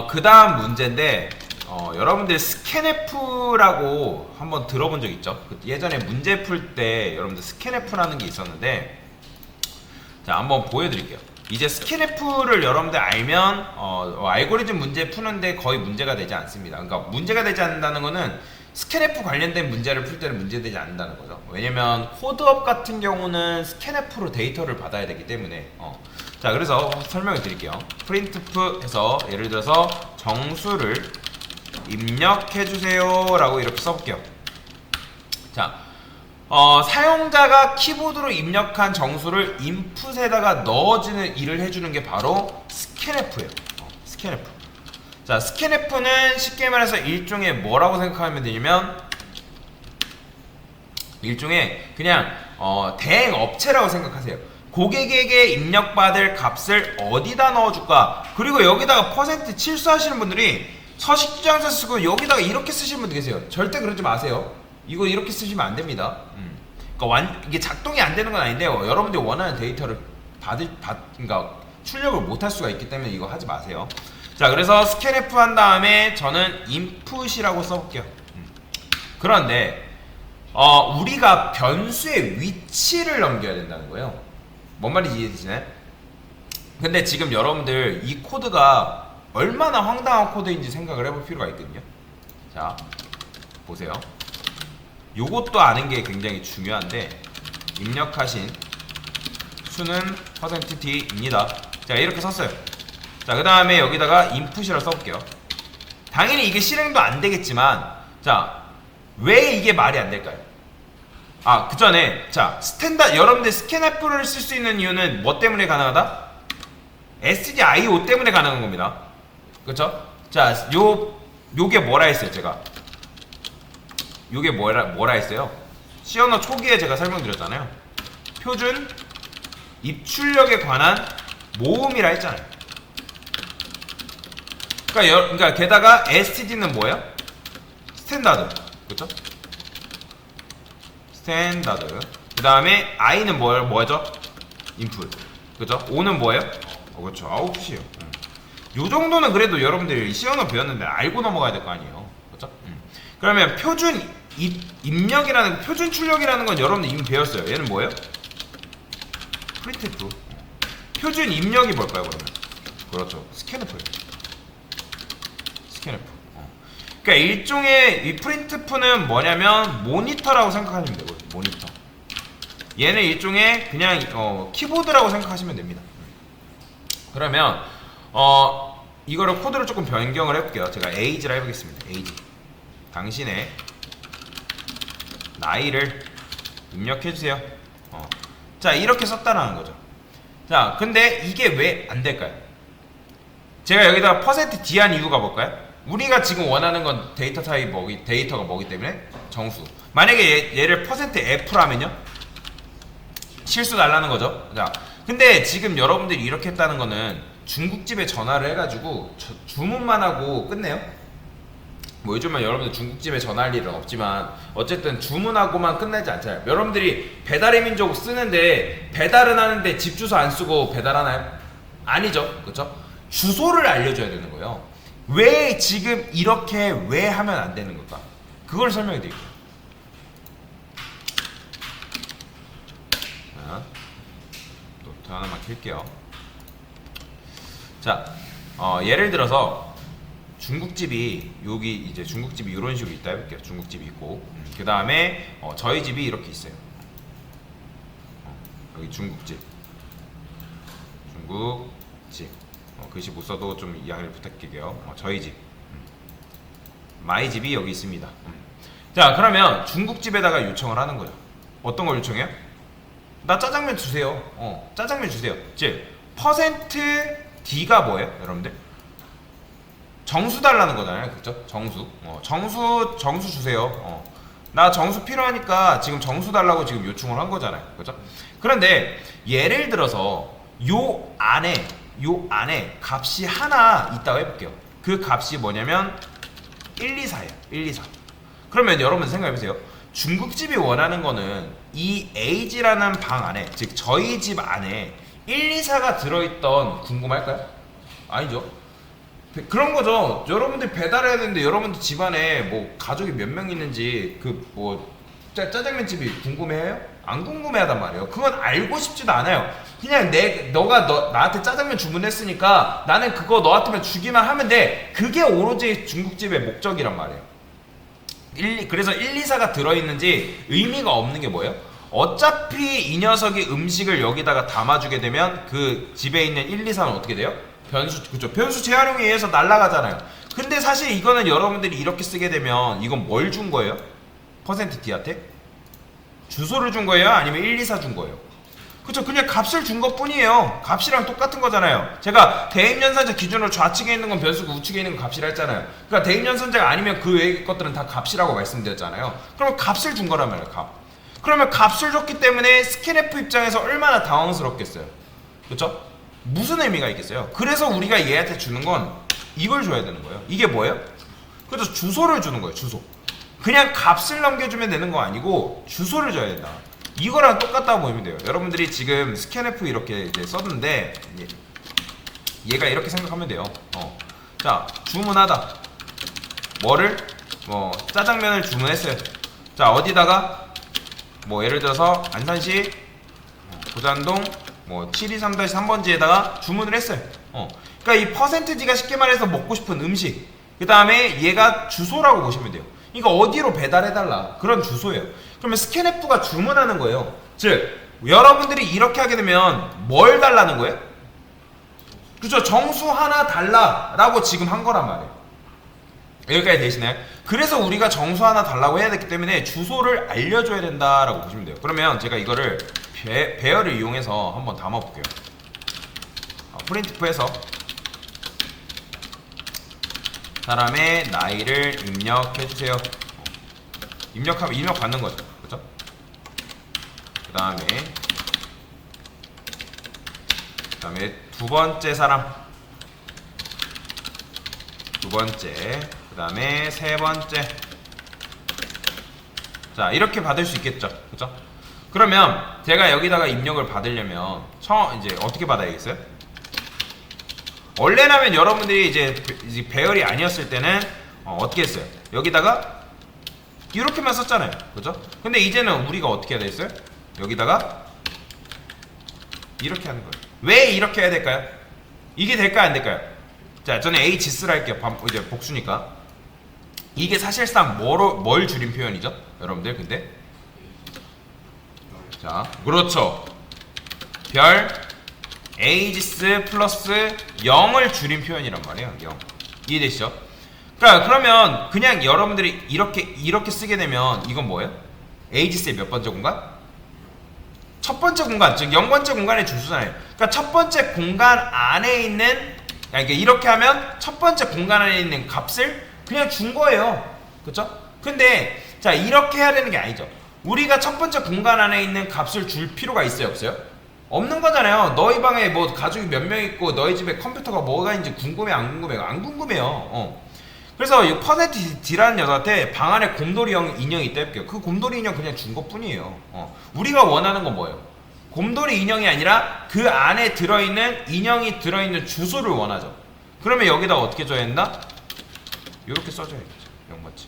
그 다음 문제인데, 여러분들 스캔F라고 한번 들어본 적 있죠? 예전에 문제 풀 때 여러분들 스캔F라는 게 있었는데, 자, 한번 보여드릴게요. 이제 스캔F를 여러분들 알면, 알고리즘 문제 푸는데 거의 문제가 되지 않습니다. 그러니까 문제가 되지 않는다는 거는 스캔F 관련된 문제를 풀 때는 문제되지 않는다는 거죠. 왜냐면 코드업 같은 경우는 스캔F로 데이터를 받아야 되기 때문에. 자, 그래서 설명을 드릴게요. printf 해서 예를 들어서 정수를 입력해주세요 라고 이렇게 써볼게요. 자, 사용자가 키보드로 입력한 정수를 인풋에다가 넣어주는 일을 해주는 게 바로 스캔F예요. 스캔F. 자, 스캔F는 쉽게 말해서 일종의 뭐라고 생각하면 되냐면, 일종의 그냥 대행 업체라고 생각하세요. 고객에게 입력받을 값을 어디다 넣어줄까? 그리고 여기다가 퍼센트 실수하시는 분들이 서식주장사 쓰고 여기다가 이렇게 쓰시는 분들 계세요. 절대 그러지 마세요. 이거 이렇게 쓰시면 안 됩니다. 그러니까 이게 작동이 안 되는 건 아닌데요. 여러분들이 원하는 데이터를 그러니까 출력을 못 할 수가 있기 때문에 이거 하지 마세요. 자, 그래서 스캔F 한 다음에 저는 input이라고 써볼게요. 그런데 우리가 변수의 위치를 넘겨야 된다는 거예요. 뭔 말인지 이해되시나요? 근데 지금 여러분들 이 코드가 얼마나 황당한 코드인지 생각을 해볼 필요가 있거든요. 자, 보세요. 요것도 아는 게 굉장히 중요한데, 입력하신 수는 %t입니다. 자, 이렇게 썼어요. 자, 그 다음에 여기다가 input이라고 써볼게요. 당연히 이게 실행도 안 되겠지만, 자, 왜 이게 말이 안 될까요? 그 전에, 자, 여러분들 스캔F를 쓸 수 있는 이유는 뭐 때문에 가능하다? stdio 때문에 가능한 겁니다. 그쵸? 자, 요게 뭐라 했어요, 제가? 요게 뭐라 했어요? 시언어 초기에 제가 설명드렸잖아요. 표준 입출력에 관한 모음이라 했잖아요. 그러니까 게다가 std는 뭐예요? 스탠다드. 그쵸? 스탠다드. 그 다음에 i는 뭐죠? 인풋. 그죠? o는 뭐예요? 그렇죠. 아웃풋이에요. 요 정도는 그래도 여러분들이 시언어 배웠는데 알고 넘어가야 될 거 아니에요. 그렇죠? 그러면 표준 입력이라는, 표준 출력이라는 건 여러분들 이미 배웠어요. 얘는 뭐예요? printf. 표준 입력이 뭘까요, 그러면? 그렇죠. 스캔F예요. 스캔F. 그러니까 일종의 이 printf는 뭐냐면 모니터라고 생각하시면 되고요. 모니터. 얘는 일종의 그냥 키보드라고 생각하시면 됩니다. 그러면 이거를 코드를 조금 변경을 해볼게요. 제가 age라 해보겠습니다. age. 당신의 나이를 입력해주세요. 자, 이렇게 썼다라는 거죠. 자, 근데 이게 왜 안 될까요? 제가 여기다가 %d 한 이유가 뭘까요? 우리가 지금 원하는 건 데이터 타입 데이터가 뭐기 때문에 정수. 만약에 얘를 %f라면요? 실수 달라는 거죠. 자, 근데 지금 여러분들이 이렇게 했다는 거는 중국집에 전화를 해가지고 주문만 하고 끝내요. 뭐 요즘은 여러분들 중국집에 전화할 일은 없지만 어쨌든 주문하고만 끝나지 않잖아요. 여러분들이 배달의 민족 쓰는데 배달은 하는데 집 주소 안 쓰고 배달하나요? 아니죠. 그쵸? 주소를 알려줘야 되는 거예요. 왜 지금 이렇게 왜 하면 안 되는 걸까? 그걸 설명해 드릴게요. 자, 노트 하나만 킬게요. 자, 예를 들어서 중국집이 여기 이제 중국집이 이런 식으로 있다 해볼게요. 중국집이 있고 그 다음에 저희 집이 이렇게 있어요. 여기 중국집 글씨 못 써도 좀 이해를 부탁드릴게요. 저희 집 마이 집이 여기 있습니다. 자, 그러면 중국집에다가 요청을 하는 거죠. 어떤 걸 요청해요? 나 짜장면 주세요. 짜장면 주세요. 즉 %d가 뭐예요, 여러분들? 정수 달라는 거잖아요. 그쵸? 정수. 정수 주세요. 나 정수 필요하니까 지금 정수 달라고 지금 요청을 한 거잖아요. 그죠? 그런데 예를 들어서 요 안에 값이 하나 있다고 해볼게요. 그 값이 뭐냐면 124예요. 124. 그러면 여러분 생각해보세요. 중국집이 원하는 거는 이 age라는 방 안에, 즉 저희 집 안에 124가 들어있던 궁금할까요? 아니죠. 그런 거죠. 여러분들 배달해야 되는데 여러분들 집안에 뭐 가족이 몇 명 있는지 그 뭐 짜장면 집이 궁금해요? 안 궁금해하단 말이에요. 그건 알고 싶지도 않아요. 그냥 너가 나한테 짜장면 주문했으니까 나는 그거 너한테만 주기만 하면 돼. 그게 오로지 중국집의 목적이란 말이에요. 그래서 1, 2, 4가 들어있는지 의미가 없는 게 뭐예요? 어차피 이 녀석이 음식을 여기다가 담아주게 되면 그 집에 있는 1, 2, 4는 어떻게 돼요? 그죠? 변수 재활용에 의해서 날아가잖아요. 근데 사실 이거는 여러분들이 이렇게 쓰게 되면 이건 뭘 준 거예요? %D한테? 주소를 준 거예요? 아니면 1, 2, 4 준 거예요? 그쵸? 그냥 값을 준 것 뿐이에요. 값이랑 똑같은 거잖아요. 제가 대입연산자 기준으로 좌측에 있는 건 변수고 우측에 있는 건 값이라 했잖아요. 그러니까 대입연산자가 아니면 그 외의 것들은 다 값이라고 말씀드렸잖아요. 그러면 값을 준 거란 말이에요. 값. 그러면 값을 줬기 때문에 스캔F 입장에서 얼마나 당황스럽겠어요. 그쵸? 무슨 의미가 있겠어요? 그래서 우리가 얘한테 주는 건 이걸 줘야 되는 거예요. 이게 뭐예요? 그래서 주소를 주는 거예요. 주소. 그냥 값을 넘겨주면 되는 거 아니고 주소를 줘야 된다. 이거랑 똑같다고 보면 돼요. 여러분들이 지금 스캔F 이렇게 이제 썼는데 얘가 이렇게 생각하면 돼요. 자, 주문하다. 뭐를? 뭐 짜장면을 주문했어요. 자, 어디다가 뭐 예를 들어서 안산시 고잔동 뭐 723-3번지에다가 주문을 했어요. 그러니까 이 %D가 쉽게 말해서 먹고 싶은 음식. 그 다음에 얘가 주소라고 보시면 돼요. 그러니까 어디로 배달해달라 그런 주소예요. 그러면 스캔F가 주문하는 거예요. 즉 여러분들이 이렇게 하게 되면 뭘 달라는 거예요? 그죠? 정수 하나 달라라고 지금 한 거란 말이에요. 여기까지 되시나요? 그래서 우리가 정수 하나 달라고 해야 되기 때문에 주소를 알려줘야 된다라고 보시면 돼요. 그러면 제가 이거를 배열을 이용해서 한번 담아볼게요. 프린트프에서 사람의 나이를 입력해주세요. 입력하면 입력 받는 거죠. 그죠? 그 다음에 두 번째 사람, 두 번째, 그 다음에 세 번째. 자, 이렇게 받을 수 있겠죠. 그죠? 그러면 제가 여기다가 입력을 받으려면 이제 어떻게 받아야겠어요? 원래라면 여러분들이 이제 배열이 아니었을 때는 어떻게 했어요? 여기다가 이렇게만 썼잖아요. 그죠? 근데 이제는 우리가 어떻게 해야 되겠어요? 여기다가 이렇게 하는 거예요. 왜 이렇게 해야 될까요? 이게 될까요? 안 될까요? 자, 저는 HS를 할게요. 이제 복수니까. 이게 사실상 뭘 줄인 표현이죠? 여러분들, 근데? 자, 그렇죠. 별 ages 플러스 0을 줄인 표현이란 말이에요. 0. 이해되시죠? 그러니까 그러면 그냥 여러분들이 이렇게 쓰게 되면 이건 뭐예요? ages의 몇 번째 공간? 첫 번째 공간, 즉 0번째 공간의 주소잖아요. 그러니까 첫 번째 공간 안에 있는, 그러니까 이렇게 하면 첫 번째 공간 안에 있는 값을 그냥 준 거예요. 그쵸? 근데 자, 이렇게 해야 되는 게 아니죠. 우리가 첫 번째 공간 안에 있는 값을 줄 필요가 있어요, 없어요? 없는 거잖아요. 너희 방에 뭐 가족이 몇 명 있고 너희 집에 컴퓨터가 뭐가 있는지 궁금해, 안 궁금해요? 안 궁금해요. 그래서 이 %D라는 녀석한테 방 안에 곰돌이 인형이 있다 해볼게요. 그 곰돌이 인형 그냥 준 것 뿐이에요. 우리가 원하는 건 뭐예요? 곰돌이 인형이 아니라 그 안에 들어있는 인형이 들어있는 주소를 원하죠. 그러면 여기다가 어떻게 줘야 된다? 이렇게 써줘야겠죠. 0번째.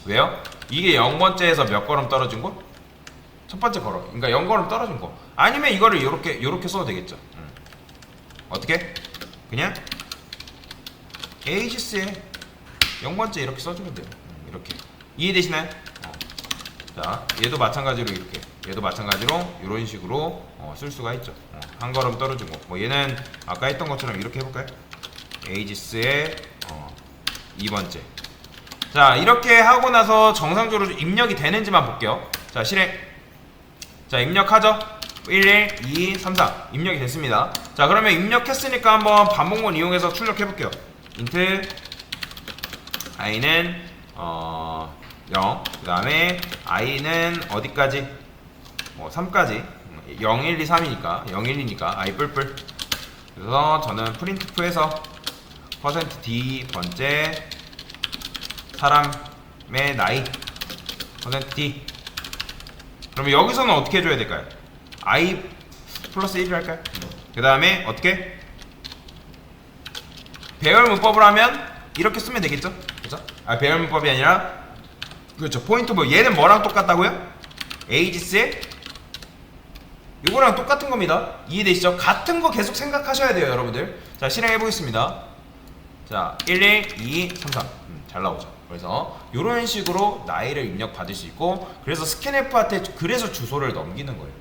왜요? 이게 0번째에서 몇 걸음 떨어진 거? 첫 번째 걸음. 그러니까 0걸음 떨어진 거. 아니면 이거를 요렇게 써도 되겠죠. 어떻게? 그냥 ages에 0번째 이렇게 써주면 돼요. 이렇게. 이해되시나요? 자, 얘도 마찬가지로 이렇게. 얘도 마찬가지로 이런 식으로 쓸 수가 있죠. 한 걸음 떨어진 거. 뭐 얘는 아까 했던 것처럼 이렇게 해볼까요? ages에 2번째. 자, 이렇게 하고 나서 정상적으로 입력이 되는지만 볼게요. 자, 실행. 자, 입력하죠? 1, 2, 3, 4 입력이 됐습니다. 자, 그러면 입력했으니까 한번 반복문 이용해서 출력해 볼게요. int i는 0, 그 다음에 i는 어디까지? 3까지 0, 1, 2, 3이니까 0, 1, 2니까 i 뿔뿔. 그래서 저는 printf에서 %D 번째 사람의 나이 %D. 그러면 여기서는 어떻게 해줘야 될까요? i 플러스 1을 할까요? 그 다음에 어떻게? 배열 문법을 하면 이렇게 쓰면 되겠죠? 그죠? 아, 배열 문법이 아니라 그렇죠. 포인트 뭐 얘는 뭐랑 똑같다고요? 에이지스의 요거랑 똑같은 겁니다. 이해되시죠? 같은 거 계속 생각하셔야 돼요, 여러분들. 자, 실행해 보겠습니다. 자, 11, 2, 3, 3. 잘 나오죠. 그래서 이런 식으로 나이를 입력 받을 수 있고, 그래서 스캔F한테 그래서 주소를 넘기는 거예요.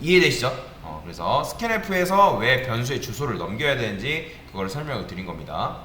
이해되시죠? 그래서 스캔F에서 왜 변수의 주소를 넘겨야 되는지 그걸 설명을 드린 겁니다.